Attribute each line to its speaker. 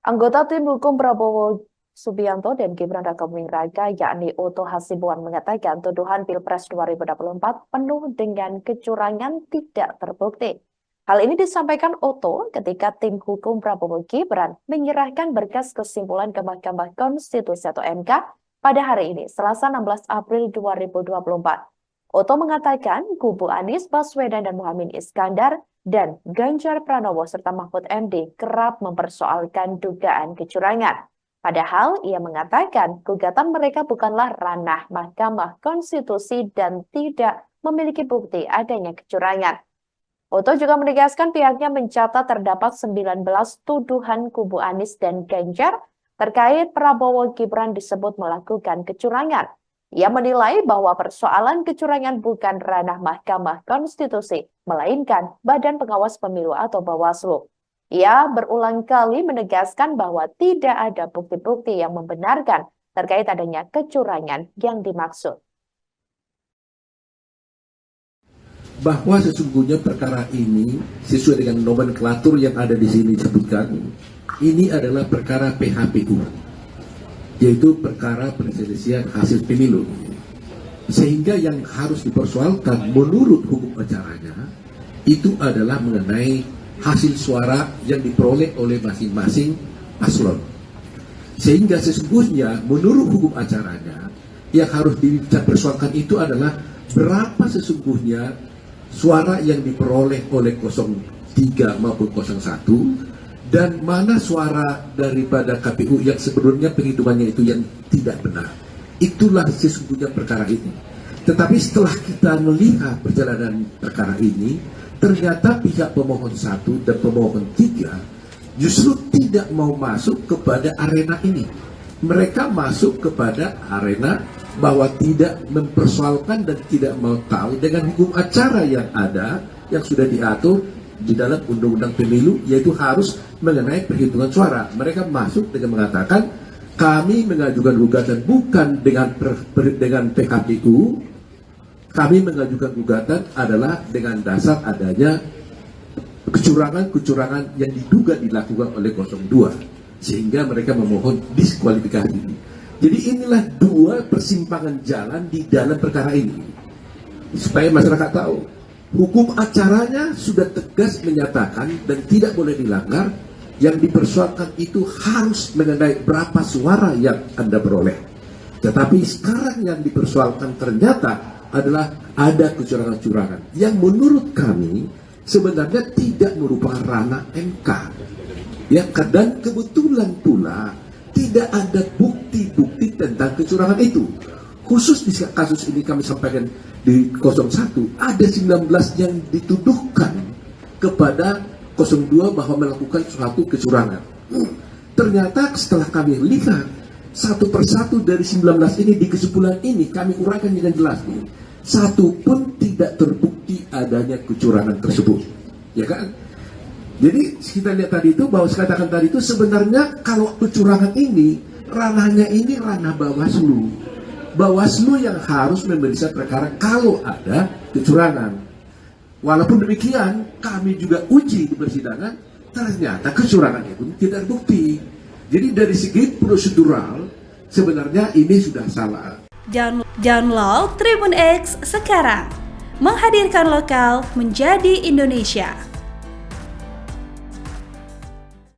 Speaker 1: Anggota tim hukum Prabowo Subianto dan Gibran Rakabuming Raka, yakni Oto Hasibuan, mengatakan tuduhan Pilpres 2024 penuh dengan kecurangan tidak terbukti. Hal ini disampaikan Oto ketika tim hukum Prabowo Gibran menyerahkan berkas kesimpulan ke Mahkamah Konstitusi atau MK pada hari ini, Selasa 16 April 2024. Oto mengatakan kubu Anies Baswedan dan Muhaimin Iskandar dan Ganjar Pranowo serta Mahfud MD kerap mempersoalkan dugaan kecurangan. Padahal ia mengatakan gugatan mereka bukanlah ranah Mahkamah Konstitusi dan tidak memiliki bukti adanya kecurangan. Oto juga menegaskan pihaknya mencatat terdapat 19 tuduhan kubu Anies dan Ganjar terkait Prabowo Gibran disebut melakukan kecurangan. Ia menilai bahwa persoalan kecurangan bukan ranah Mahkamah Konstitusi, melainkan Badan Pengawas Pemilu atau Bawaslu. Ia berulang kali menegaskan bahwa tidak ada bukti-bukti yang membenarkan terkait adanya kecurangan yang dimaksud.
Speaker 2: Bahwa sesungguhnya perkara ini sesuai dengan nomenklatur yang ada di sini disebutkan, ini adalah perkara PHPU, yaitu perkara perselisihan hasil pemilu. Sehingga yang harus dipersoalkan menurut hukum acaranya itu adalah mengenai hasil suara yang diperoleh oleh masing-masing paslon. Sehingga sesungguhnya menurut hukum acaranya yang harus dipersoalkan itu adalah berapa sesungguhnya suara yang diperoleh oleh 03 maupun 01 dan mana suara daripada KPU yang sebelumnya penghitungannya itu yang tidak benar. Itulah sesungguhnya perkara ini. Tetapi setelah kita melihat perjalanan perkara ini, ternyata pihak pemohon 1 dan pemohon 3 justru tidak mau masuk kepada arena ini. Mereka masuk kepada arena bahwa tidak mempersoalkan dan tidak mau tahu dengan hukum acara yang ada, yang sudah diatur di dalam undang-undang pemilu, yaitu harus mengenai perhitungan suara. Mereka masuk dengan mengatakan kami mengajukan gugatan bukan dengan PKPU, kami mengajukan gugatan adalah dengan dasar adanya kecurangan-kecurangan yang diduga dilakukan oleh 02, sehingga mereka memohon diskualifikasi. Jadi inilah dua persimpangan jalan di dalam perkara ini, supaya masyarakat tahu hukum acaranya sudah tegas menyatakan dan tidak boleh dilanggar. Yang dipersoalkan itu harus mengenai berapa suara yang Anda peroleh. Tetapi sekarang yang dipersoalkan ternyata adalah ada kecurangan-kecurangan yang menurut kami sebenarnya tidak merupakan ranah MK. Ya, dan kebetulan pula tidak ada bukti-bukti tentang kecurangan itu. Khusus di kasus ini kami sampaikan di 01, ada 19 yang dituduhkan kepada 02 bahwa melakukan suatu kecurangan. Ternyata setelah kami lihat satu persatu dari 19 ini di kesimpulan ini kami uraikan dengan jelas nih. Satu pun tidak terbukti adanya kecurangan tersebut. Ya kan? Jadi kita lihat tadi itu bahwa saya katakan tadi itu sebenarnya kalau kecurangan ini ranahnya ini ranah Bawaslu. Bawaslu yang harus memeriksa perkara kalau ada kecurangan. Walaupun demikian, kami juga uji di persidangan, ternyata kecurangan itu tidak terbukti. Jadi dari segi prosedural, sebenarnya ini sudah salah.
Speaker 3: Download Tribun X sekarang, menghadirkan lokal menjadi Indonesia.